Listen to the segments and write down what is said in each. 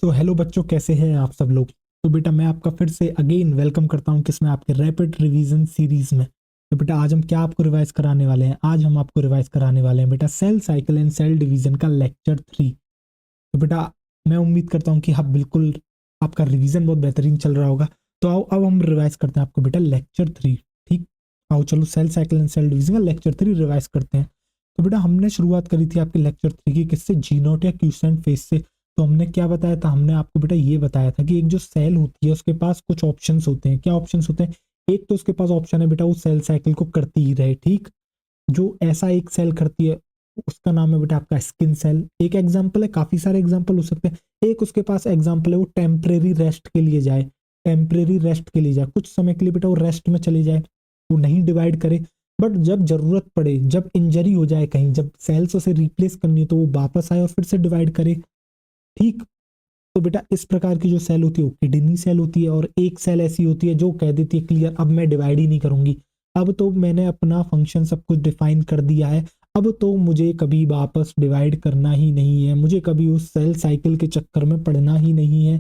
So hello बच्चों, कैसे हैं आप सब लोग। तो बेटा मैं आपका फिर से अगेन वेलकम करता हूं किसमें, आपके रैपिड रिवीजन सीरीज में। तो बेटा आज हम क्या आपको रिवाइज कराने वाले हैं, आज हम आपको रिवाइज कराने वाले हैं बेटा cell cycle and cell division का लेक्चर 3। तो बेटा मैं उम्मीद करता हूं कि हाँ बिल्कुल आपका रिवीजन बहुत बेहतरीन चल रहा होगा। तो आओ अब हम रिवाइज करते हैं आपको बेटा लेक्चर 3। ठीक, आओ चलो cell cycle and cell division का लेक्चर 3 रिवाइज करते हैं। तो बेटा हमने शुरुआत करी थी आपके लेक्चर 3 की किससे, जी नॉट या क्यूसेंट फेज से। तो हमने क्या बताया था, हमने आपको बेटा ये बताया था कि एक जो सेल होती है उसके पास कुछ ऑप्शंस होते हैं। क्या ऑप्शंस होते हैं? एक तो उसके पास ऑप्शन है बेटा वो सेल साइकिल को करती ही रहे। ठीक, जो ऐसा एक सेल करती है उसका नाम है बेटा आपका स्किन सेल। एक एग्जांपल है, काफी सारे एग्जांपल हो सकते हैं। एक उसके पास एग्जांपल है वो टेम्परेरी रेस्ट के लिए जाए, टेम्परेरी रेस्ट के लिए जाए, कुछ समय के लिए बेटा वो रेस्ट में चले जाए, वो नहीं डिवाइड करे। बट जब जरूरत पड़े, जब इंजरी हो जाए कहीं, जब सेल्स उसे रिप्लेस करनी है तो वो वापस आए और फिर से डिवाइड करे। ठीक, तो बेटा इस प्रकार की जो सेल होती है वो किडनी सेल होती है। और एक सेल ऐसी होती है जो कह देती है क्लियर, अब मैं डिवाइड ही नहीं करूंगी, अब तो मैंने अपना फंक्शन सब कुछ डिफाइन कर दिया है, अब तो मुझे कभी वापस डिवाइड करना ही नहीं है, मुझे कभी उस सेल साइकिल के चक्कर में पड़ना ही नहीं है।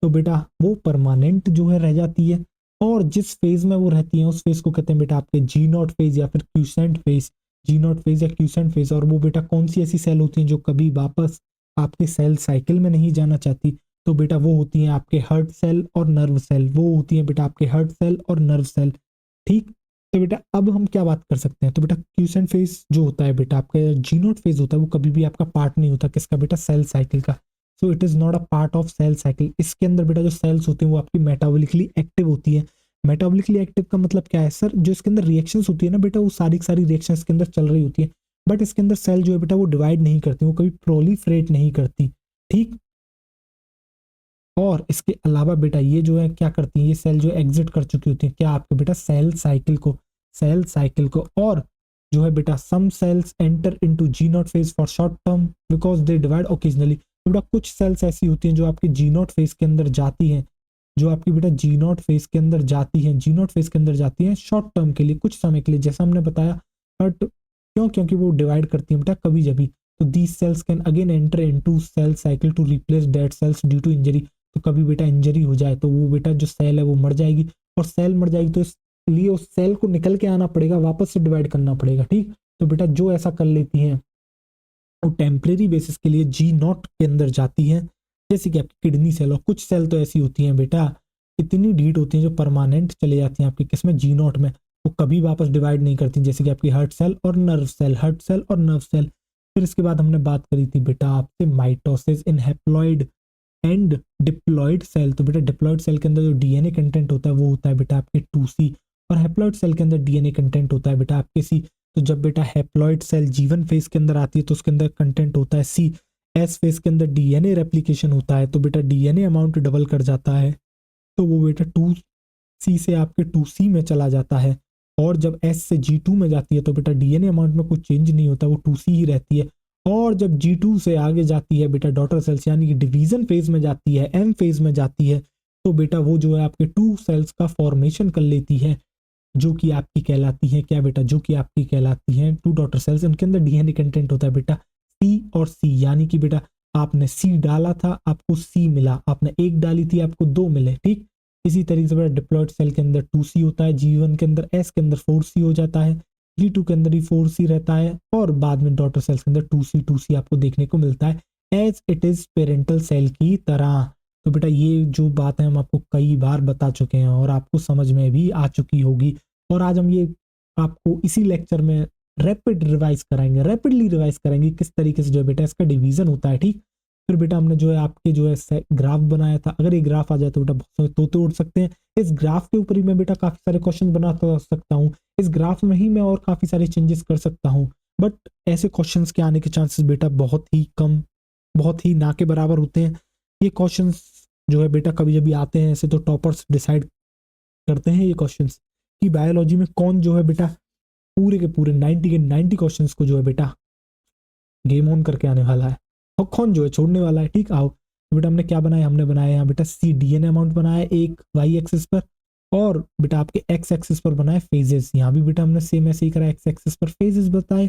तो बेटा वो परमानेंट जो है रह जाती है। और जिस फेज में वो रहती है उस फेज को कहते हैं बेटा आपके जी नॉट फेज या फिर quiescent phase. G naught phase या क्यूसेंट फेज। और वो बेटा कौन सी ऐसी सेल होती हैं जो कभी वापस आपके सेल साइकिल में नहीं जाना चाहती? तो बेटा वो होती हैं आपके हर्ट सेल और नर्व सेल, वो होती हैं बेटा आपके हर्ट सेल और नर्व सेल। ठीक, तो बेटा अब हम क्या बात कर सकते हैं। तो बेटा क्यूसेंट फेज जो होता है बेटा आपका जीनोट फेज होता है, वो कभी भी आपका पार्ट नहीं होता किसका बेटा, सेल साइकिल का। So it is not a part of cell cycle. इसके अंदर बेटा जो सेल्स होती हैं वो आपकी मेटाबॉलिकली एक्टिव होती है। मेटाबॉलिकली एक्टिव का मतलब क्या है सर, जो इसके अंदर रिएक्शंस होती है ना बेटा, वो सारी की सारी रिएक्शन इसके अंदर चल रही होती है। बट इसके अंदर सेल जो है बेटा वो डिवाइड नहीं करती, वो कभी प्रोलीफरेट नहीं करती। ठीक, और इसके अलावा बेटा ये जो है क्या करती है, ये सेल जो एग्जिट कर चुकी होती है क्या आपके बेटा सेल साइकिल को, सेल साइकिल को। और जो है बेटा some cells enter into G naught phase for short term because they divide occasionally. तो बेटा कुछ सेल्स ऐसी होती हैं जो आपकी जी नॉट फेज के अंदर जाती हैं, जो आपकी बेटा जी नॉट फेज के अंदर जाती हैं, जी नॉट फेज के अंदर जाती हैं शॉर्ट टर्म के लिए, कुछ समय के लिए, जैसा हमने बताया। बट क्यों? क्योंकि वो डिवाइड करती हैं बेटा कभी जभी। तो these cells can again enter into cell cycle to replace dead cells due to injury. तो कभी बेटा इंजरी हो जाए तो वो बेटा जो सेल है वो मर जाएगी, और सेल मर जाएगी तो इसलिए उस सेल को निकल के आना पड़ेगा, वापस से डिवाइड करना पड़ेगा। ठीक, तो बेटा जो ऐसा कर लेती हैं वो टेम्परेरी बेसिस के लिए जी नॉट के अंदर जाती हैं, जैसे कि आपकी किडनी सेल। और कुछ सेल तो ऐसी होती हैं बेटा, इतनी ढीठ होती हैं जो परमानेंट चले जाती हैं आपकी किसमें, जी नॉट में, वो कभी वापस डिवाइड नहीं करती, जैसे कि आपकी हर्ट सेल और नर्व सेल, हर्ट सेल और नर्व सेल। फिर इसके बाद हमने बात करी थी बेटा आपसे mitosis in haploid and diploid cell. तो बेटा डिप्लॉइड सेल के अंदर जो डीएनए कंटेंट होता है वो होता है बेटा आपके 2C, और हैप्लॉइड सेल के अंदर डीएनए कंटेंट होता है बेटा आपके C। तो जब बेटा हैप्लॉइड सेल जीवन फेज के अंदर आती है तो उसके अंदर कंटेंट होता है C। एस फेज के अंदर डीएनए रेप्लिकेशन होता है तो बेटा डीएनए अमाउंट डबल कर जाता है, तो वो बेटा 2C से आपके 2C में चला जाता है। और जब S से G2 में जाती है तो बेटा डीएनए अमाउंट में कुछ चेंज नहीं होता, वो 2C ही रहती है। और जब G2 से आगे जाती है बेटा डॉटर सेल्स यानी कि डिवीजन फेज में जाती है, M फेज में जाती है, तो बेटा वो जो है आपके 2 सेल्स का फॉर्मेशन कर लेती है, जो कि आपकी कहलाती है क्या बेटा, जो कि आपकी कहलाती है 2 डॉटर सेल्स। उनके अंदर डीएनए कंटेंट होता है बेटा C और C, यानी कि बेटा आपने C डाला था आपको C मिला, आपने 1 डाली थी आपको 2 मिले। ठीक, इसी तरीके से बेटा डिप्लॉइड सेल के अंदर 2C होता है, G1 के अंदर S के अंदर 4C हो जाता है, G2 के अंदर ही 4C रहता है, और बाद में डॉटर सेल्स के अंदर 2C आपको देखने को मिलता है as it is parental cell की तरह। तो बेटा ये जो बात है हम आपको कई बार बता चुके हैं और आपको समझ में भी आ चुकी होगी। और आज हम ये आपको इसी लेक्चर में रैपिड रिवाइज कराएंगे, रैपिडली रिवाइज करेंगे किस तरीके से जो है बेटा इसका डिवीजन होता है। ठीक, फिर बेटा हमने जो है आपके जो है ग्राफ बनाया था, अगर ये ग्राफ आ जाए तो बेटा बहुत सारे तोते उड़ सकते हैं। इस ग्राफ के ऊपर ही मैं बेटा काफी सारे क्वेश्चन बना सकता हूँ, इस ग्राफ में ही मैं और काफी सारे चेंजेस कर सकता हूँ। बट ऐसे क्वेश्चंस के आने के चांसेस बेटा बहुत ही कम, बहुत ही ना के बराबर होते हैं। ये क्वेश्चंस जो है बेटा कभी कभी आते हैं ऐसे, तो टॉपर्स डिसाइड करते हैं ये क्वेश्चंस कि बायोलॉजी में कौन जो है बेटा पूरे के पूरे 90 के 90 क्वेश्चंस को जो है बेटा गेम ऑन करके आने वाला है, और कौन जो है छोड़ने वाला है। ठीक, आओ तो बेटा हमने क्या बनाया, हमने बनाया यहाँ बेटा C डीएनए अमाउंट बनाया एक वाई एक्सिस पर, और बेटा आपके एक्स एक्सिस पर बनाए फेजेस। यहाँ भी बेटा हमने सेम ऐसे ही करा, एक्स एक्सिस पर फेजेस बताए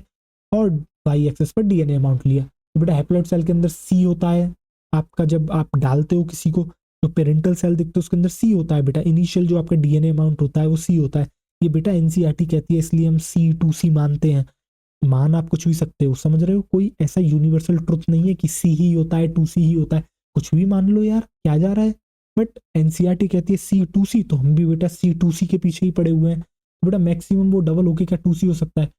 और वाई एक्सिस पर डीएनए अमाउंट लिया। तो बेटा हैप्लॉइड सेल के अंदर C होता है, आपका जब आप डालते हो किसी को, जो पेरेंटल सेल दिखते हैं उसके अंदर सी होता है बेटा, इनिशियल जो आपका डीएनए अमाउंट होता है वो सी होता है। ये बेटा एनसीईआरटी कहती है, इसलिए हम C2C मानते हैं। मान आप कुछ भी सकते हो, समझ रहे हो, कोई ऐसा यूनिवर्सल ट्रुथ नहीं है कि सी ही होता है 2C ही होता है, कुछ भी मान लो यार, क्या जा रहा है। बट एनसीईआरटी कहती है C2C, तो हम भी बेटा C2C के पीछे ही पड़े हुए हैं। तो बेटा मैक्सिमम वो डबल होके क्या 2C हो सकता है।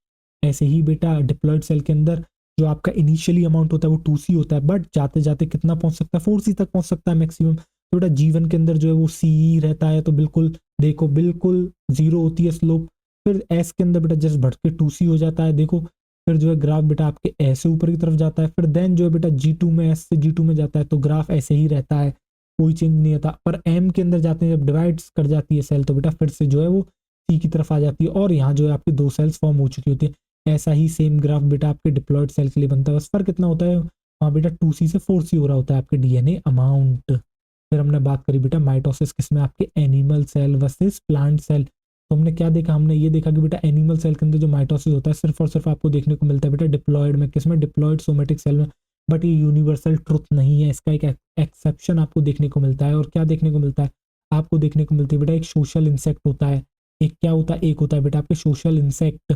ऐसे ही बेटा डिप्लॉयड सेल के अंदर जो आपका इनिशियली अमाउंट होता है वो 2C होता है, बट जाते जाते कितना पहुंच सकता है, 4C तक पहुंच सकता है मैक्सिमम। तो बेटा जीवन के अंदर जो है वो C रहता है, तो बिल्कुल देखो बिल्कुल जीरो होती है स्लोप। फिर एस के अंदर बेटा जस्ट बढ़ के 2C हो जाता है, देखो फिर जो है ग्राफ बेटा आपके ऐसे ऊपर की तरफ जाता है, फिर देन जो है बेटा G2 में, एस से G2 में जाता है, तो ग्राफ ऐसे ही रहता है, कोई चेंज नहीं होता। पर एम के अंदर जाते हैं जब डिवाइड्स कर जाती है सेल, तो बेटा फिर से जो है वो सी की तरफ आ जाती है, और यहाँ जो है आपकी 2 सेल्स फॉर्म हो चुकी होती है। ऐसा ही सेम ग्राफ बेटा आपके डिप्लॉयड सेल के लिए बनता है, बस फर्क कितना होता है, वहाँ बेटा 2C से 4C हो रहा होता है आपके डीएनए अमाउंट। फिर हमने बात करी बेटा माइटोसिस किसमें, आपके animal cell versus plant cell. तो हमने क्या देखा, हमने ये देखा कि बेटा एनिमल सेल के अंदर जो माइटोसिस होता है सिर्फ और सिर्फ आपको देखने को मिलता है बेटा डिप्लॉयड में, किसमें, डिप्लॉयड सोमेटिक सेल में। बट ये यूनिवर्सल ट्रुथ नहीं है, इसका एक एक्सेप्शन आपको देखने को मिलता है। और क्या देखने को मिलता है, आपको देखने को मिलती है बेटा एक सोशल इंसेक्ट होता है। एक क्या होता है, एक होता है बेटा आपके सोशल इंसेक्ट,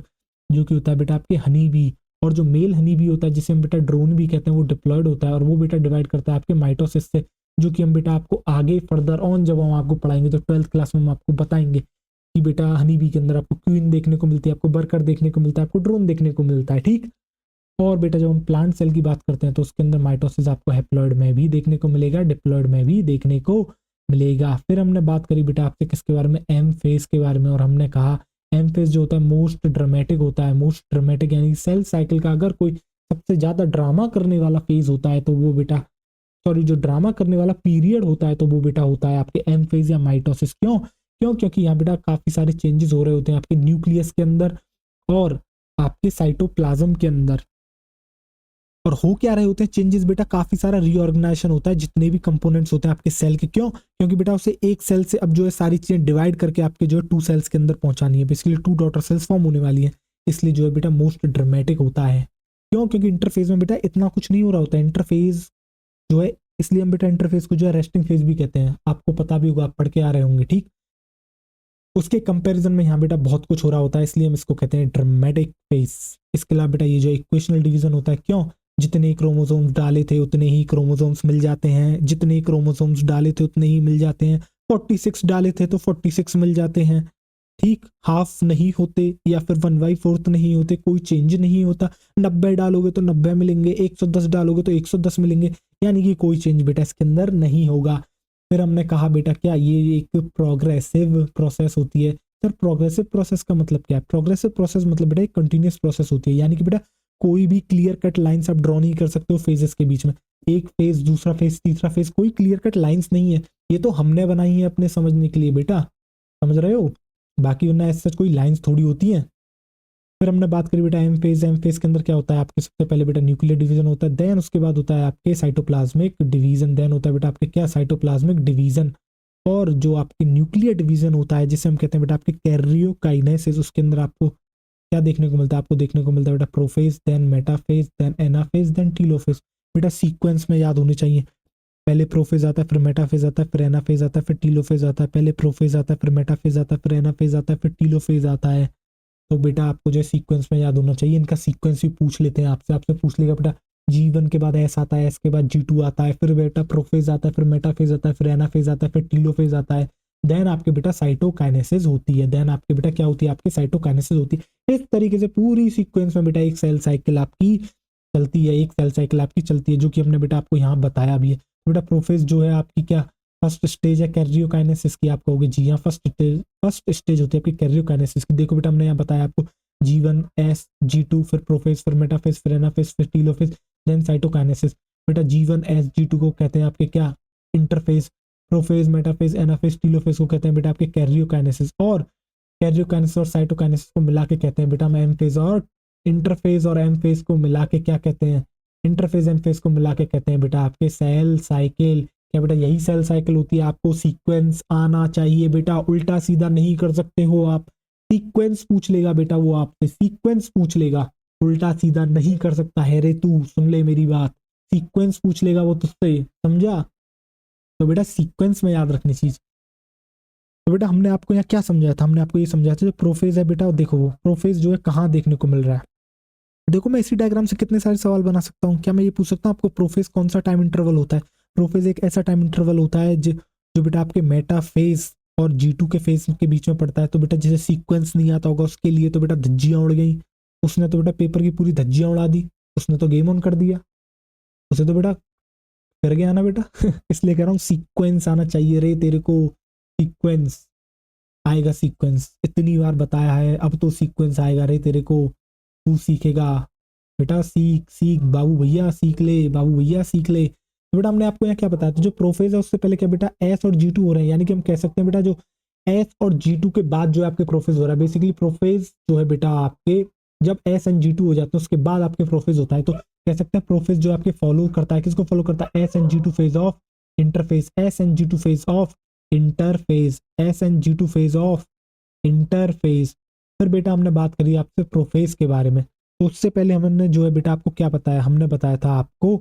जो कि होता है बेटा आपके हनी बी। और जो मेल हनी बी होता है जिसे हम बेटा ड्रोन भी कहते हैं, वो डिप्लॉयड होता है, और वो बेटा डिवाइड करता है आपके माइटोसिस से, जो कि हम बेटा आपको आगे फर्दर ऑन जब हम आपको पढ़ाएंगे तो 12th क्लास में हम आपको बताएंगे कि बेटा हनी बी के अंदर आपको क्वीन देखने को मिलती है, आपको वर्कर देखने को मिलता है, आपको ड्रोन देखने को मिलता है, ठीक। और बेटा जब हम प्लांट सेल की बात करते हैं तो उसके अंदर माइटोसिस आपको हैप्लॉइड में भी देखने को मिलेगा, डिप्लॉयड में भी देखने को मिलेगा। फिर हमने बात करी बेटा आपसे किसके बारे में, एम फेज के बारे में, और हमने कहा एम फेज जो होता है मोस्ट ड्रामेटिक होता है। मोस्ट ड्रामेटिक यानी सेल साइकिल का अगर कोई सबसे ज्यादा ड्रामा करने वाला फेज होता है तो वो बेटा, सॉरी, जो ड्रामा करने वाला पीरियड होता है तो वो बेटा होता है आपके एम फेज या माइटोसिस। क्यों क्यों क्योंकि यहाँ बेटा काफी सारे चेंजेस हो रहे होते हैं आपके न्यूक्लियस के अंदर और आपके साइटोप्लाज्म के अंदर। और हो क्या रहे होते हैं चेंजेस बेटा, काफी सारा रीऑर्गेनाइजेशन होता है जितने भी कंपोनेंट्स होते हैं आपके सेल के। क्यों, क्योंकि बेटा उसे एक सेल से अब जो है सारी चीजें डिवाइड करके आपके जो है 2 सेल्स के अंदर पहुंचानी है, बेसिकली 2 डॉटर सेल्स फॉर्म होने वाली है, इसलिए जो है बेटा मोस्ट ड्रामेटिक होता है। क्यों, क्योंकि इंटरफेज में बेटा इतना कुछ नहीं हो रहा होता है, इंटरफेज जो है, इसलिए हम बेटा इंटरफेस को जो है रेस्टिंग फेज भी कहते हैं, आपको पता भी होगा, आप पढ़ के आ रहे होंगे, ठीक। उसके कंपैरिजन में यहाँ बेटा बहुत कुछ हो रहा होता है, इसलिए हम इसको कहते हैं ड्रामेटिक फेज। इसके अलावा बेटा ये जो इक्वेशनल डिवीजन होता है, क्यों, जितने क्रोमोसोम्स डाले थे उतने ही क्रोमोसोम्स मिल जाते हैं, जितने क्रोमोसोम्स डाले थे उतने ही मिल जाते हैं, 46 डाले थे तो 46 मिल जाते हैं, ठीक। हाफ नहीं होते या फिर 1/4 नहीं होते, कोई चेंज नहीं होता। 90 डालोगे तो 90 मिलेंगे, 110 डालोगे तो 110 मिलेंगे, यानी कि कोई चेंज बेटा इसके अंदर नहीं होगा। फिर हमने कहा बेटा क्या, ये एक प्रोग्रेसिव प्रोसेस होती है। सर प्रोग्रेसिव प्रोसेस का मतलब क्या है, प्रोग्रेसिव प्रोसेस मतलब बेटा एक कंटिन्यूस प्रोसेस होती है, यानी कि बेटा कोई भी क्लियर कट लाइंस आप ड्रॉ नहीं कर सकते हो फेजेस के बीच में, एक फेज दूसरा फेज तीसरा फेज, कोई क्लियर कट लाइंस नहीं है, ये तो हमने बनाई है अपने समझने के लिए बेटा, समझ रहे हो, बाकी उनमें ऐसा कोई लाइंस थोड़ी होती हैं। फिर हमने बात करी बेटा एम फेज, एम फेज के अंदर क्या होता है आपके, सबसे पहले बेटा न्यूक्लियर डिवीजन होता है, देन उसके बाद होता है आपके साइटोप्लाज्मिक डिवीजन, देन होता है बेटा आपके क्या, साइटोप्लाज्मिक डिवीजन। और जो आपके न्यूक्लियर डिवीजन होता है जिसे हम कहते हैं बेटा आपके कैरियोकाइनेसिस, उसके अंदर आपको क्या देखने को मिलता है, आपको देखने को मिलता है बेटा prophase, then metaphase, then anaphase, then telophase. बेटा सीक्वेंस में याद होने चाहिए, पहले प्रोफेज आता है, फिर मेटाफेज आता है, फिर एनाफेज आता है, फिर टीलोफेज आता है, पहले प्रोफेज आता है, फिर मेटाफेज आता है, फिर एनाफेज आता है, फिर टीलोफेज आता है। तो बेटा आपको जो है सीक्वेंस में याद होना चाहिए, इनका सीक्वेंस भी पूछ लेते हैं आपसे, आपसे पूछ लेगा बेटा G1 के बाद एस आता है, एस के बाद G2 आता है, फिर बेटा प्रोफेज आता है, फिर मेटाफेज आता है, फिर एनाफेज आता है, फिर टीलोफेज आता है, देन आपके बेटा साइटोकाइनेसिस होती है, देन आपके बेटा क्या होती है, आपकी साइटोकाइनेसिस होती है। इस तरीके से पूरी सीक्वेंस में बेटा एक सेल साइकिल आपकी चलती है, एक सेल साइकिल आपकी चलती है, जो कि हमने बेटा आपको यहाँ बताया भी है। बेटा प्रोफेज जो है आपकी क्या फर्स्ट स्टेज है कैरियोकाइनेसिस की, आप कहोगे जी हाँ, फर्स्ट स्टेज होती है आपकी कैरियोकाइनेसिस की। देखो बेटा हमने यहाँ बताया आपको G1 S G2 फिर प्रोफेज, फिर मेटाफेज, फिर एनाफेज, फिर टीलोफेज, देन साइटोकाइनेसिस। बेटा G1 S G2 को कहते हैं आपके क्या, interphase, prophase, metaphase, anaphase, telophase को कहते हैं बेटा आपके कैरियोकाइनेसिस, और कैरियोकाइनेसिस और साइटोकाइनेसिस को मिला के कहते हैं बेटा हम एम फेज, और इंटरफेज और एम फेज को मिला के क्या कहते हैं, इंटरफेज एम फेज को मिला के कहते हैं बेटा आपके सेल साइकिल। क्या बेटा यही सेल साइकिल होती है, आपको सीक्वेंस आना चाहिए बेटा, उल्टा सीधा नहीं कर सकते हो आप, सीक्वेंस पूछ लेगा बेटा, वो आपसे सीक्वेंस पूछ लेगा, उल्टा सीधा नहीं कर सकता है रे तू, सुन ले मेरी बात। सीक्वेंस पूछ लेगा वो तुझसे, समझा। तो बेटा सीक्वेंस में याद रखनी चीज। तो बेटा हमने आपको यहाँ क्या समझाया था, हमने आपको ये समझाया था जो प्रोफेज है बेटा, देखो वो प्रोफेज जो है कहाँ देखने को मिल रहा है। देखो मैं इसी डायग्राम से कितने सारे सवाल बना सकता हूँ। क्या मैं ये पूछ सकता हूँ आपको प्रोफेज कौन सा टाइम इंटरवल होता है। प्रोफेज एक ऐसा टाइम इंटरवल होता है जो बेटा आपके मेटा फेज और G2 के फेज के बीच में पड़ता है। तो बेटा जैसे सीक्वेंस नहीं आता होगा उसके लिए तो बेटा धज्जियां उड़ गई, उसने तो बेटा पेपर की पूरी धज्जियां उड़ा दी, उसने तो गेम ऑन कर दिया, उसे तो बेटा कर गया ना बेटा। इसलिए कह रहा हूँ सीक्वेंस आना चाहिए रे तेरे को, सीक्वेंस आएगा, सीक्वेंस इतनी बार बताया है, अब तो सीक्वेंस आएगा रे तेरे को, तू सीखेगा बेटा, सीख सीख बाबू भैया सीख ले, बाबू भैया सीख ले। तो बेटा हमने आपको यहाँ क्या बताया, तो जो प्रोफेज है उससे पहले क्या बेटा एस और G2 हो रहे हैं, यानी कि हम कह सकते हैं बेटा जो एस और G2 के बाद जो है आपके प्रोफेज हो रहा है। बेसिकली प्रोफेज जो है बेटा आपके जब एस एंड G2 हो जाते हैं उसके बाद आपके प्रोफेज होता है। तो कह सकते हैं प्रोफेज जो आपके फॉलो करता है, किसको फॉलो करता है, S and G2 phase of interface, S and G2 phase of interface, S and G2 phase of interface. फिर बेटा हमने बात करी आपसे प्रोफेज के बारे में। तो उससे पहले हमने जो है बेटा आपको क्या बताया, हमने बताया था आपको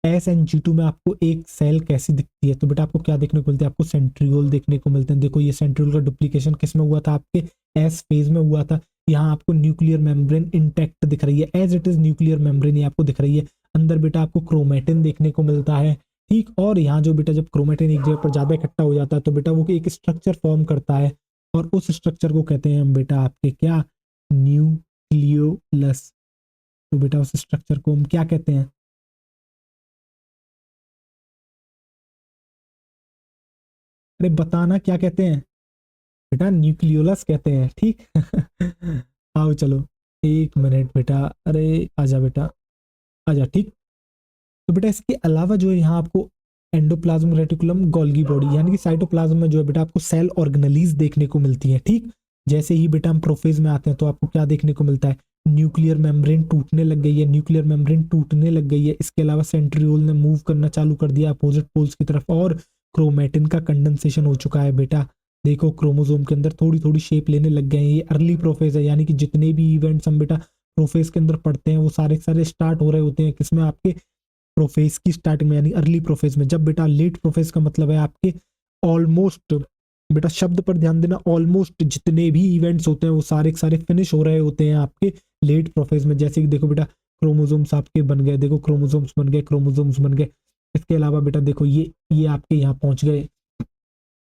एस एंड G2 में आपको एक सेल कैसी दिखती है। तो बेटा आपको क्या देखने को मिलता है, आपको सेंट्रियोल देखने को मिलते हैं। देखो ये सेंट्रियोल का डुप्लीकेशन किस में हुआ था, आपके एस फेज में हुआ था। यहाँ आपको न्यूक्लियर मेम्ब्रेन इंटैक्ट दिख रही है, as it is nuclear membrane ये आपको दिख रही है। अंदर बेटा आपको क्रोमेटिन देखने को मिलता है, ठीक। और यहाँ जो बेटा जब क्रोमेटिन एक जगह पर ज्यादा इकट्ठा हो जाता है तो बेटा वो एक स्ट्रक्चर फॉर्म करता है, और उस स्ट्रक्चर को कहते हैं हम बेटा आपके क्या, न्यूक्लियोलस। तो बेटा उस स्ट्रक्चर को हम क्या कहते हैं, अरे बताना क्या कहते हैं बेटा, न्यूक्लियोलस कहते हैं, ठीक। आओ चलो, एक मिनट बेटा, अरे आजा बेटा, आजा, ठीक। तो बेटा इसके अलावा जो है यहाँ आपको एंडोप्लाज्म रेटिकुलम गोल्गी बॉडी यानी कि साइटोप्लाज्म में जो है बेटा आपको सेल ऑर्गेनेलीज देखने को मिलती है, ठीक। जैसे ही बेटा हम प्रोफेज में आते हैं तो आपको क्या देखने को मिलता है, न्यूक्लियर मेम्ब्रेन टूटने लग गई है, न्यूक्लियर मेम्ब्रेन टूटने लग गई है। इसके अलावा सेंट्रियोल ने मूव करना चालू कर दिया अपोजिट पोल्स की तरफ, और क्रोमेटिन का कंडेंसेशन हो चुका है बेटा। देखो क्रोमोसोम के अंदर थोड़ी थोड़ी शेप लेने लग गए हैं। ये अर्ली प्रोफेज है, यानी कि जितने भी इवेंट्स हम बेटा प्रोफेज के अंदर पढ़ते हैं वो सारे सारे स्टार्ट हो रहे होते हैं किसमें, आपके प्रोफेज की स्टार्टिंग में, यानी अर्ली प्रोफेज में। जब बेटा लेट प्रोफेज का मतलब है आपके ऑलमोस्ट, बेटा शब्द पर ध्यान देना, ऑलमोस्ट जितने भी इवेंट्स होते हैं वो सारे सारे फिनिश हो रहे होते हैं आपके लेट प्रोफेज में। जैसे कि देखो बेटा क्रोमोसोम्स आपके बन गए, देखो क्रोमोसोम्स बन गए, क्रोमोसोम्स बन गए। इसके अलावा बेटा देखो ये आपके यहाँ पहुंच गए,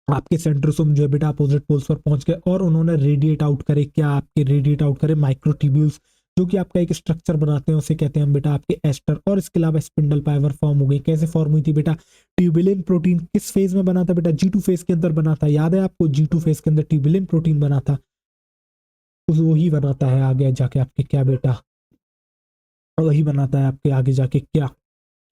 आपके सेंट्रोसोम जो है बेटा अपोजिट पोल्स पर पहुंच गए, और उन्होंने रेडिएट आउट करे, क्या आपके रेडिएट आउट करे माइक्रोट्यूब्यूल्स, जो कि आपका एक स्ट्रक्चर बनाते हैं, उसे कहते हैं हम बेटा आपके एस्टर। और इसके अलावा स्पिंडल फाइबर फॉर्म हो गई। कैसे फॉर्म हुई थी बेटा, ट्यूबुलिन प्रोटीन किस फेज में बना था बेटा, G2 फेज के अंदर बना था, याद है आपको, G2 फेज के अंदर ट्यूबुलिन प्रोटीन बना था। वही बनाता है आगे जाके आपके क्या बेटा, वही बनाता है आपके आगे जाके क्या,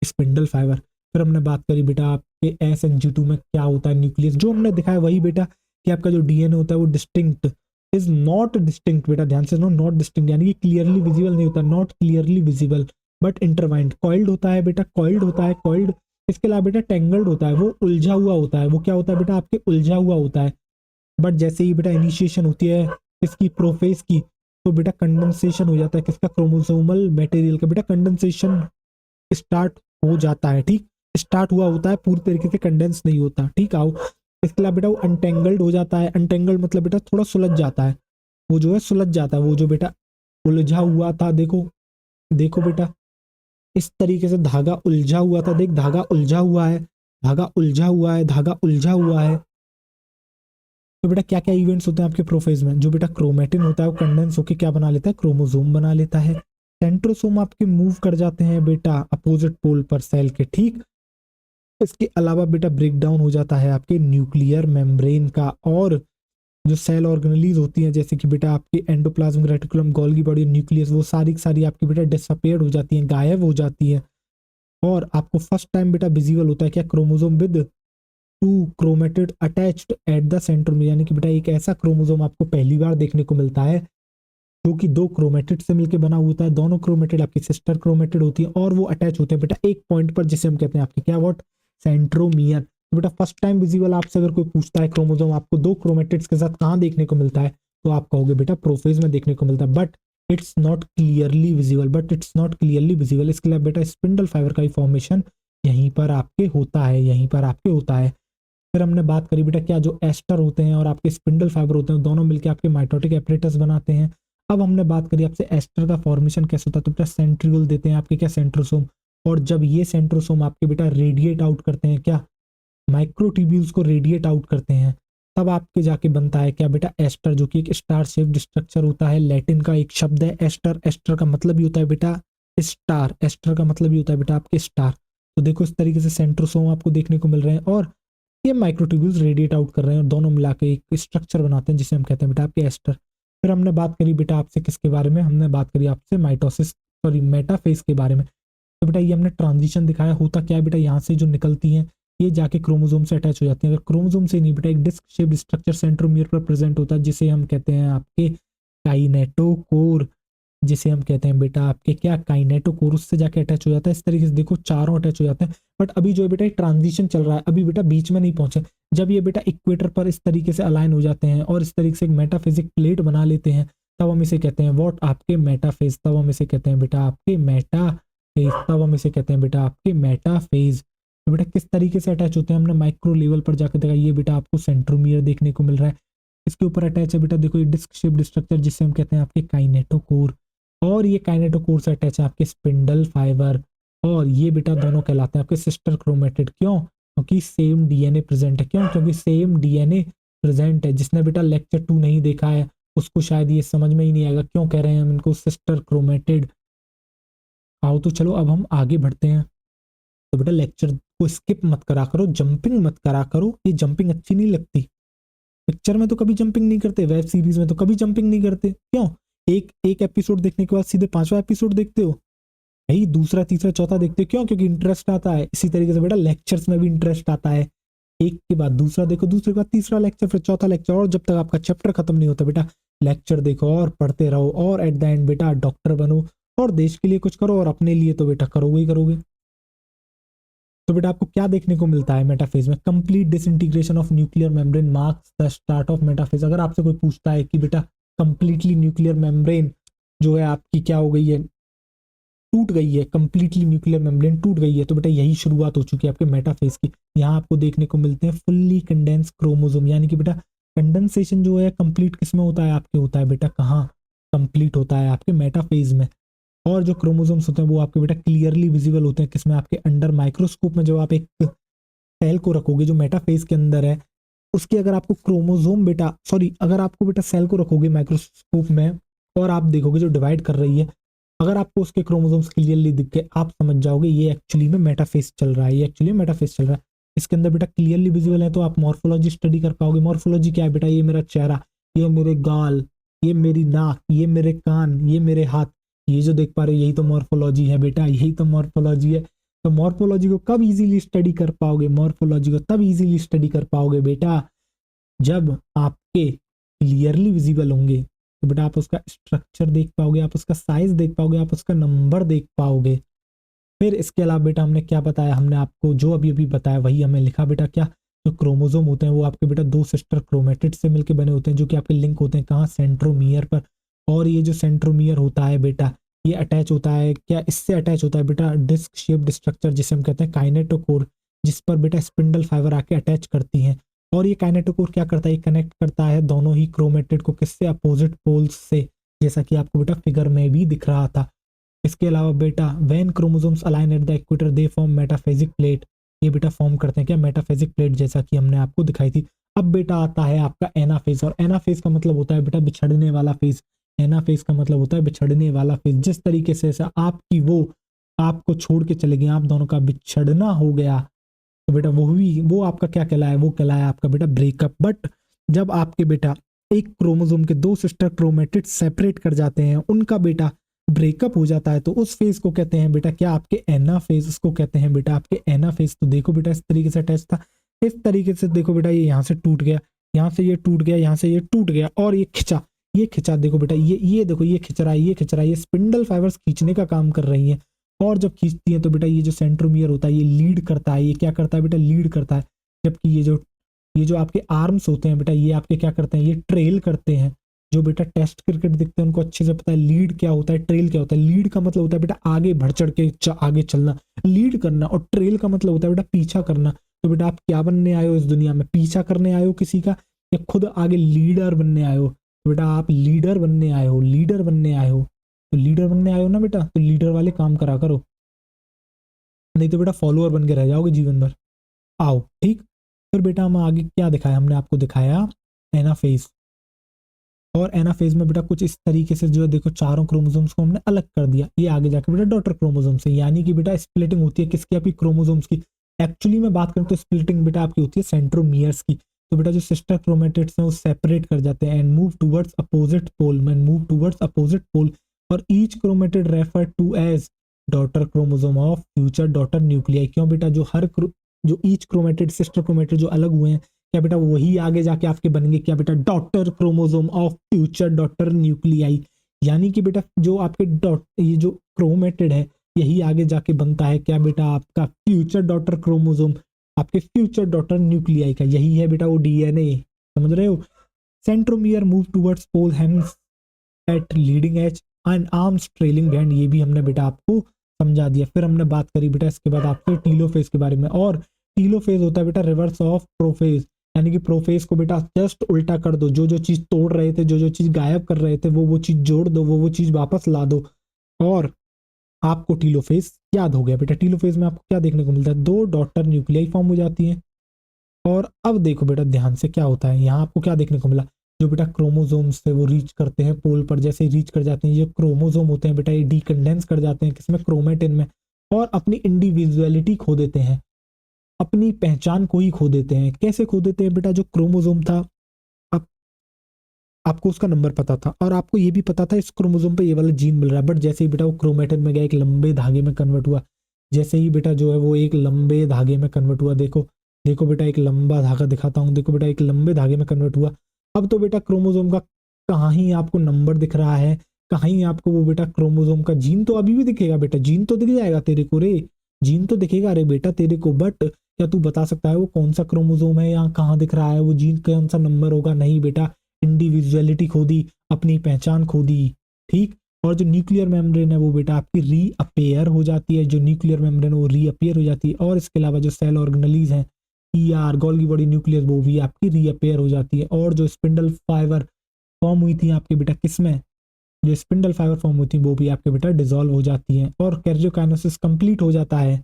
स्पिंडल फाइबर। फिर हमने बात करी बेटा आपके एस एंड G2 में क्या होता है, न्यूक्लियस, जो हमने दिखाया वही बेटा कि आपका जो डीएनए होता है वो डिस्टिंक्ट इज नॉट डिस्टिंक्ट, बेटा ध्यान से सुनो, नॉट डिस्टिंक्ट यानी कि क्लियरली विजिबल नहीं होता, not clearly visible but intertwined, coiled होता है बेटा, कॉइल्ड होता है, कॉइल्ड। इसके अलावा बेटा टेंगल्ड होता है, वो उलझा हुआ होता है, वो क्या होता है बेटा आपके उलझा हुआ होता है। बट जैसे ही बेटा इनिशिएशन होती है इसकी प्रोफेज की, तो बेटा कंडेंसेशन हो जाता है किसका, क्रोमोसोमल मटेरियल का, बेटा कंडेंसेशन स्टार्ट हो जाता है, ठीक। स्टार्ट हुआ होता है, पूरी तरीके से कंडेंस नहीं होता, ठीक। आओ इसके अलावा बेटा वो अनटेंगल्ड हो जाता है, अनटेंगल्ड मतलब बेटा थोड़ा सुलझ जाता है, वो जो है सुलझ जाता है, वो जो बेटा उलझा हुआ था, देखो देखो बेटा इस तरीके से धागा उलझा हुआ था, देख धागा उलझा हुआ है, धागा उलझा हुआ है, धागा उलझा हुआ है। तो बेटा क्या क्या इवेंट्स होते हैं आपके प्रोफेज में, जो बेटा क्रोमेटिन होता है वो कंडेंस होकर क्या बना लेता है, क्रोमोसोम बना लेता है। सेंट्रोसोम आपके मूव कर जाते हैं बेटा अपोजिट पोल पर सेल के, ठीक। इसके अलावा बेटा ब्रेक डाउन हो जाता है आपके न्यूक्लियर मेम्ब्रेन का, और जो सेल ऑर्गेनेलीज होती हैं जैसे कि बेटा आपके endoplasmic reticulum, Golgi body, nucleus, वो सारी की सारी आपकी बेटा डिसअपियर हो जाती हैं, गायब हो जाती हैं। और आपको फर्स्ट टाइम बेटा विजिबल होता है क्या, chromosome with two chromatid attached at the centromere, यानी कि बेटा एक ऐसा क्रोमोसोम आपको पहली बार देखने को मिलता है जो कि दो क्रोमेटिड से मिलकर बना होता है। दोनों क्रोमेटिड आपकी सिस्टर क्रोमेटिड होती है और वो अटैच होते हैं बेटा एक पॉइंट पर, जिसे हम कहते हैं आपके क्या, व्हाट, सेंट्रोमियर। तो बेटा फर्स्ट टाइम विजिबल आपसे अगर कोई पूछता है क्रोमोसोम आपको दो क्रोमेटिड्स के साथ कहाँ देखने को मिलता है, तो आप कहोगे बेटा प्रोफेज में देखने को मिलता है। But it's not clearly visible, but it's not clearly visible. इसके लिए बेटा स्पिंडल फाइबर का ही फॉर्मेशन यहीं पर आपके होता है, यहीं पर आपके होता है। फिर हमने बात करी बेटा क्या जो एस्टर होते हैं और आपके स्पिंडल फाइबर होते हैं दोनों मिलकर आपके माइटोटिक एपरेटस बनाते हैं। अब हमने बात करी आपसे एस्टर का फॉर्मेशन कैसे होता है, तो बेटा सेंट्रियोल देते हैं आपके क्या सेंट्रोसोम, और जब ये सेंट्रोसोम आपके बेटा रेडिएट आउट करते हैं क्या माइक्रोट्यूब्यूल्स को रेडिएट आउट करते हैं, तब आपके जाके बनता है क्या बेटा एस्टर, जो कि एक स्टार शेप्ड स्ट्रक्चर होता है। लैटिन का एक शब्द है एस्टर, एस्टर का मतलब ही होता है बेटा स्टार, एस्टर का मतलब ही होता है बेटा आपके स्टार। तो देखो इस तरीके से सेंट्रोसोम आपको देखने को मिल रहे हैं और ये माइक्रोट्यूब्यूल्स रेडिएट आउट कर रहे हैं और दोनों मिला के एक स्ट्रक्चर बनाते हैं जिसे हम कहते हैं बेटा आपके एस्टर। फिर हमने बात करी बेटा आपसे किसके बारे में, हमने बात करी आपसे माइटोसिस सॉरी मेटाफेज के बारे में। तो बेटा ये हमने ट्रांजिशन दिखाया, होता क्या है बेटा यहाँ से जो निकलती हैं ये जाके क्रोमोसोम से अटैच हो जाती हैं। अगर क्रोमोसोम से नहीं बेटा एक डिस्क शेप्ड स्ट्रक्चर सेंट्रोमियर पर प्रेजेंट होता है जिसे हम कहते हैं आपके काइनेटोकोर, जिसे हम कहते हैं बेटा आपके क्या काइनेटोकोर, उससे जाके अटैच हो जाता है। इस तरीके से देखो चारों अटैच हो जाते हैं। बट अभी जो है बेटा ट्रांजिशन चल रहा है, अभी बेटा बीच में नहीं पहुंचे। जब ये बेटा इक्वेटर पर इस तरीके से अलाइन हो जाते हैं और इस तरीके से एक मेटाफिजिक प्लेट बना लेते हैं, तब हम इसे कहते हैं व्हाट आपके मेटाफेज, तब हम इसे कहते हैं बेटा आपके मेटाफेज, तब हम इसे कहते हैं बेटा आपके मेटाफेज। तो बेटा किस तरीके से अटैच होते हैं हमने माइक्रो लेवल पर जाकर देखा, ये बेटा आपको सेंट्रोमियर देखने को मिल रहा है, इसके ऊपर अटैच है बेटा देखो ये डिस्क शेप्ड स्ट्रक्चर जिसे हम कहते हैं आपके काइनेटोकोर, और ये काइनेटोकोर से अटैच है आपके स्पिंडल फाइबर, और ये बेटा दोनों कहलाते हैं आपके सिस्टर क्रोमेटिड। क्यों? क्योंकि सेम डीएनए प्रेजेंट है। क्यों? क्योंकि सेम डीएनए प्रेजेंट है। जिसने बेटा लेक्चर 2 नहीं देखा है उसको शायद ये समझ में ही नहीं आएगा क्यों कह रहे हैं हम इनको सिस्टर क्रोमेटिड। आओ तो चलो अब हम आगे बढ़ते हैं। तो बेटा लेक्चर को स्किप मत करा करो, जंपिंग मत करा करो, ये जंपिंग अच्छी नहीं लगती। पिक्चर में तो कभी जंपिंग नहीं करते, वेब सीरीज में तो कभी जंपिंग नहीं करते। क्यों? एक एक एपिसोड देखने के बाद सीधे 5वां एपिसोड देखते हो, भाई दूसरा तीसरा चौथा देखते हो। क्यों? क्योंकि इंटरेस्ट आता है। इसी तरीके से बेटा लेक्चर्स में भी इंटरेस्ट आता है, एक के बाद दूसरा देखो, दूसरे के बाद तीसरा लेक्चर, फिर चौथा लेक्चर, और जब तक आपका चैप्टर खत्म नहीं होता बेटा लेक्चर देखो और पढ़ते रहो, और एट द एंड बेटा डॉक्टर बनो और देश के लिए कुछ करो और अपने लिए तो बेटा करोगे ही करोगे। तो बेटा आपको क्या देखने को मिलता है मेटाफेज में, complete disintegration of nuclear membrane marks the start of metaphase. अगर आपसे कोई पूछता है कि बेटा कंप्लीटली न्यूक्लियर मेम्ब्रेन जो है आपकी क्या हो गई है, टूट गई है, कंप्लीटली न्यूक्लियर मेम्ब्रेन टूट गई है, तो बेटा यही शुरुआत हो चुकी है आपके मेटाफेज की। यहाँ आपको देखने को मिलते हैं फुल्ली कंडेंस क्रोमोसोम, यानी कि बेटा कंडेंसेशन जो है कंप्लीट किस में होता है आपके, होता है बेटा कहाँ, कंप्लीट होता है आपके मेटाफेज में। और जो क्रोमोसोम्स होते हैं वो आपके बेटा क्लियरली विजिबल होते हैं किसमें, आपके अंडर माइक्रोस्कोप में। जब आप एक सेल को रखोगे जो मेटाफेज के अंदर है, उसके अगर आपको क्रोमोसोम बेटा अगर आपको बेटा सेल को रखोगे माइक्रोस्कोप में और आप देखोगे जो डिवाइड कर रही है, अगर आपको उसके क्रोमोसोम्स क्लियरली दिख गए आप समझ जाओगे ये एक्चुअली में मेटाफेज चल रहा है, ये एक्चुअली मेटाफेज चल रहा है। इसके अंदर बेटा क्लियरली विजिबल है तो आप मॉर्फोलॉजी स्टडी कर पाओगे। मॉर्फोलॉजी क्या है बेटा, ये मेरा चेहरा, ये मेरे गाल, ये मेरी नाक, ये मेरे कान, ये मेरे हाथ, ये जो देख पा रहे हो यही तो मॉर्फोलॉजी है बेटा, यही तो मॉर्फोलॉजी है। तो मॉर्फोलॉजी को कब इजीली स्टडी कर पाओगे, मॉर्फोलॉजी को तब इजीली स्टडी कर पाओगे बेटा जब आपके क्लियरली विजिबल होंगे। तो बेटा आप उसका स्ट्रक्चर देख पाओगे, आप उसका साइज देख पाओगे, आप उसका नंबर देख पाओगे। फिर इसके अलावा बेटा हमने क्या बताया, हमने आपको जो अभी अभी बताया वही हमें लिखा बेटा क्या, जो क्रोमोसोम होते हैं वो आपके बेटा 2 सिस्टर क्रोमेटिड से मिलकर बने होते हैं जो कि आपके लिंक होते हैं कहाँ, सेंट्रोमियर पर। और ये जो सेंट्रोमियर होता है बेटा ये अटैच होता है क्या, इससे अटैच होता है बेटा डिस्क शेप्ड स्ट्रक्चर जिसे हम कहते हैं काइनेटोकोर, जिस पर बेटा स्पिंडल फाइबर आके अटैच करती हैं। और ये काइनेटोकोर क्या करता है, कनेक्ट करता है दोनों ही क्रोमेटिड को किससे, अपोजिट पोल्स से, जैसा कि आपको बेटा फिगर में भी दिख रहा था। इसके अलावा बेटा when chromosomes align at the equator they form metaphasic plate, ये बेटा फॉर्म करते हैं क्या मेटाफेजिक प्लेट, जैसा कि हमने आपको दिखाई थी। अब बेटा आता है आपका एनाफेज, और एनाफेज का मतलब होता है बेटा बिछड़ने वाला फेज। एनाफेज का मतलब होता है बिछड़ने वाला फेज। जिस तरीके से आपकी वो आपको छोड़ के चले गए, आप दोनों का बिछड़ना हो गया, तो बेटा वो आपका क्या कहलाया, वो कहलाया आपका बेटा ब्रेकअप। बट जब आपके बेटा एक क्रोमोसोम के 2 सिस्टर क्रोमेटिड सेपरेट कर जाते हैं, उनका बेटा ब्रेकअप हो जाता है, तो उस फेज को कहते हैं बेटा क्या, आपके एनाफेज। उसको कहते हैं बेटा आपके एनाफेज। तो देखो बेटा इस तरीके से अटैच था, इस तरीके से देखो बेटा ये यहाँ से टूट गया, यहाँ से ये टूट गया, यहाँ से ये टूट गया, और ये खिंचा, ये खिंचा, देखो बेटा ये देखो ये खिंच रहा है, ये खिंच रहा है, ये स्पिंडल फाइबर्स खींचने का काम कर रही हैं। और जब खींचती हैं तो बेटा ये जो सेंट्रोमियर होता है ये लीड करता है, ये क्या करता है बेटा, लीड करता है। जबकि ये जो आपके आर्म्स होते हैं बेटा ये आपके क्या करते हैं, ये ट्रेल करते हैं। जो बेटा टेस्ट क्रिकेट देखते हैं उनको अच्छे से पता है लीड क्या होता है, ट्रेल क्या होता है। लीड का मतलब होता है बेटा आगे बढ़ चढ़ के आगे चलना, लीड करना, और ट्रेल का मतलब होता है बेटा पीछा करना। तो बेटा आप क्या बनने आए हो इस दुनिया में, पीछा करने आए हो किसी का, या खुद आगे लीडर बनने आए हो? तो बेटा आप लीडर बनने आए हो, लीडर बनने आए हो। तो लीडर बनने आए हो ना बेटा, तो लीडर वाले काम करा करो, नहीं तो बेटा फॉलोअर बन के रह जाओगे जीवन भर। आओ ठीक। फिर बेटा हम आगे क्या दिखाया, हमने आपको दिखाया एनाफेज। और एनाफेज में बेटा कुछ इस तरीके से जो है देखो, चारों क्रोमोसोम्स को हमने अलग कर दिया। ये आगे जाके बेटा डॉटर क्रोमोसोम से, यानी कि बेटा स्प्लिटिंग होती है किसकी, आपकी क्रोमोसोम्स की। एक्चुअली में बात करें तो स्प्लिटिंग बेटा आपकी होती है सेंट्रोमियर्स की। तो बेटा जो सिस्टर क्रोमेटिड्स हैं वो सेपरेट कर जाते हैं and move towards opposite pole, and move towards opposite pole, और each chromatid refer to as daughter chromosome of future daughter nuclei. क्यों बेटा, जो जो ईच क्रोमेटिड सिस्टर क्रोमेटिड जो अलग हुए हैं, क्या बेटा वही आगे जाके आपके बनेंगे क्या बेटा, daughter chromosome of future daughter nuclei. यानी कि बेटा जो आपके ये जो क्रोमेटिड है यही आगे जाके बनता है क्या बेटा, आपका फ्यूचर डॉटर क्रोमोसोम, आपके फ्यूचर डॉटर न्यूक्लियाई का यही है बेटा वो डीएनए। समझ रहे हो? Centromere move towards pole hence at leading edge and arms trailing behind. ये भी हमने बेटा आपको समझा दिया। फिर हमने बात करी बेटा इसके बाद आपसे टीलोफेज के बारे में, और टीलोफेज होता है बेटा रिवर्स ऑफ प्रोफेज, यानी कि प्रोफेज को बेटा जस्ट उल्टा कर दो, जो जो चीज तोड़ रहे थे, जो जो चीज गायब कर रहे थे, वो चीज जोड़ दो, वो चीज वापस ला दो, और आपको टीलोफेज याद हो गया। बेटा टीलोफेज में आपको क्या देखने को मिलता है, दो डॉटर न्यूक्लियाई फॉर्म हो जाती है। और अब देखो बेटा ध्यान से क्या होता है, यहाँ आपको क्या देखने को मिला, जो बेटा क्रोमोसोम से वो रीच करते हैं पोल पर, जैसे रीच कर जाते हैं ये क्रोमोसोम होते हैं बेटा, ये डीकंडेंस कर जाते हैं किसमें, क्रोमेटिन में, और अपनी इंडिविजुअलिटी खो देते हैं, अपनी पहचान को ही खो देते हैं। कैसे खो देते हैं बेटा, जो क्रोमोसोम था आप, आपको उसका नंबर पता था, और आपको ये भी पता था इस क्रोमोसोम पे ये वाला जीन मिल रहा है, बट जैसे ही बेटा वो क्रोमेटिन में गया एक लंबे धागे में कन्वर्ट हुआ, जैसे ही बेटा जो है वो एक लंबे धागे में कन्वर्ट हुआ, देखो देखो बेटा एक लंबा धागा दिखाता हूँ, देखो बेटा एक लंबे धागे में कन्वर्ट हुआ। अब तो बेटा क्रोमोसोम का कहाँ ही आपको नंबर दिख रहा है, कहाँ ही आपको वो बेटा क्रोमोसोम का जीन तो अभी भी दिखेगा बेटा, जीन तो दिख जाएगा तेरे को रे, जीन तो दिखेगा अरे बेटा तेरे को, बट क्या तू बता सकता है वो कौन सा क्रोमोसोम है या कहाँ दिख रहा है वो जीन, कौन सा नंबर होगा? नहीं बेटा, इंडिविजुअलिटी खो दी, अपनी पहचान खो दी। ठीक। और जो न्यूक्लियर मेम्ब्रेन है वो बेटा आपकी रीअपेयर हो जाती है, जो न्यूक्लियर मेम्ब्रेन वो रीअपेयर हो जाती है, और इसके अलावा जो सेल ऑर्गेनलीज हैं ईआर गोल्गी बॉडी न्यूक्लियस वो भी आपकी रीअपेयर हो जाती है। और जो स्पिंडल फाइबर फॉर्म हुई थी आपके बेटा किसमें, जो स्पिंडल फाइबर फॉर्म हुई थी वो भी आपके बेटा डिसॉल्व हो जाती है, और कैरियोकाइनेसिस कंप्लीट हो जाता है।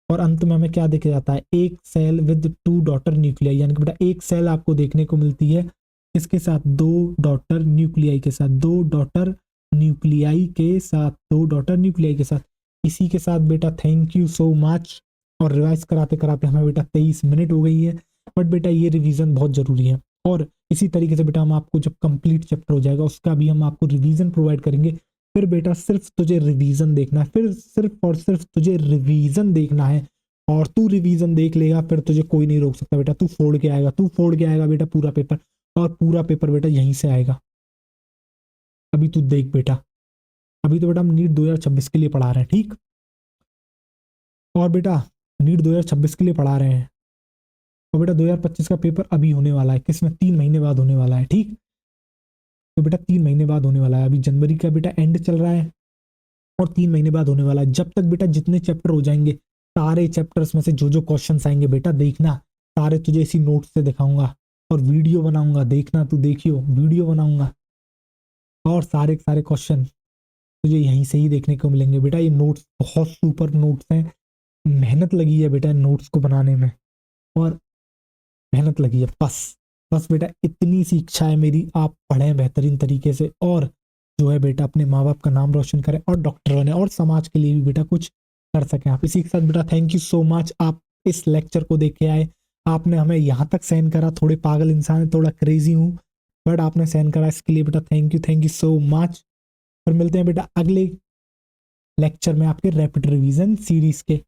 और अंत में हमें क्या देखा जाता है, एक cell with two daughter nuclei, यानी कि बेटा एक सेल आपको देखने को मिलती है इसके साथ, दो डॉटर न्यूक्लियाई के साथ, दो डॉटर न्यूक्लियाई के साथ, दो डॉटर न्यूक्लियाई के साथ। इसी के साथ बेटा थैंक यू सो मच। और रिवाइज कराते कराते हमें बेटा 23 मिनट हो गई है, बट बेटा ये रिवीजन बहुत जरूरी है। और इसी तरीके से बेटा हम आपको जब कंप्लीट चैप्टर हो जाएगा उसका भी हम आपको रिवीजन प्रोवाइड करेंगे। फिर बेटा सिर्फ तुझे रिवीजन देखना है, फिर सिर्फ और सिर्फ तुझे रिवीजन देखना है, और तू रिवीजन देख लेगा फिर तुझे कोई नहीं रोक सकता बेटा, तू फोड़ के आएगा, तू फोड़ के आएगा बेटा पूरा पेपर, और पूरा पेपर बेटा यहीं से आएगा। अभी तू देख बेटा, अभी तो बेटा हम नीट 2026 के लिए पढ़ा रहे हैं, ठीक। और बेटा नीट 2026 के लिए पढ़ा रहे हैं, और बेटा 2025 का पेपर अभी होने वाला है, किसमें 3 महीने बाद होने वाला है, ठीक। तो बेटा 3 महीने बाद होने वाला है, अभी जनवरी का बेटा एंड चल रहा है, और 3 महीने बाद होने वाला है। जब तक बेटा जितने चैप्टर हो जाएंगे, सारे चैप्टर्स में से जो जो क्वेश्चंस आएंगे बेटा देखना, सारे तुझे इसी नोट्स से दिखाऊंगा, और वीडियो बनाऊंगा, देखना तू देखियो, वीडियो बनाऊंगा, और सारे के सारे क्वेश्चन तुझे यहीं से ही देखने को मिलेंगे बेटा। ये नोट्स बहुत सुपर नोट्स हैं, मेहनत लगी है बेटा इन नोट्स को बनाने में, और मेहनत लगी है, बस बस बेटा इतनी सी इच्छा है मेरी, आप पढ़ें बेहतरीन तरीके से, और जो है बेटा अपने माँ बाप का नाम रोशन करें, और डॉक्टर बने, और समाज के लिए भी बेटा कुछ कर सकें आप। इसी के साथ बेटा थैंक यू सो मच, आप इस लेक्चर को देख के आए, आपने हमें यहाँ तक सेंड करा, थोड़े पागल इंसान है, थोड़ा क्रेजी हूँ, बट आपने सेंड करा, इसके लिए बेटा थैंक यू सो मच। और मिलते हैं बेटा अगले लेक्चर में आपके रैपिड रिवीजन सीरीज के।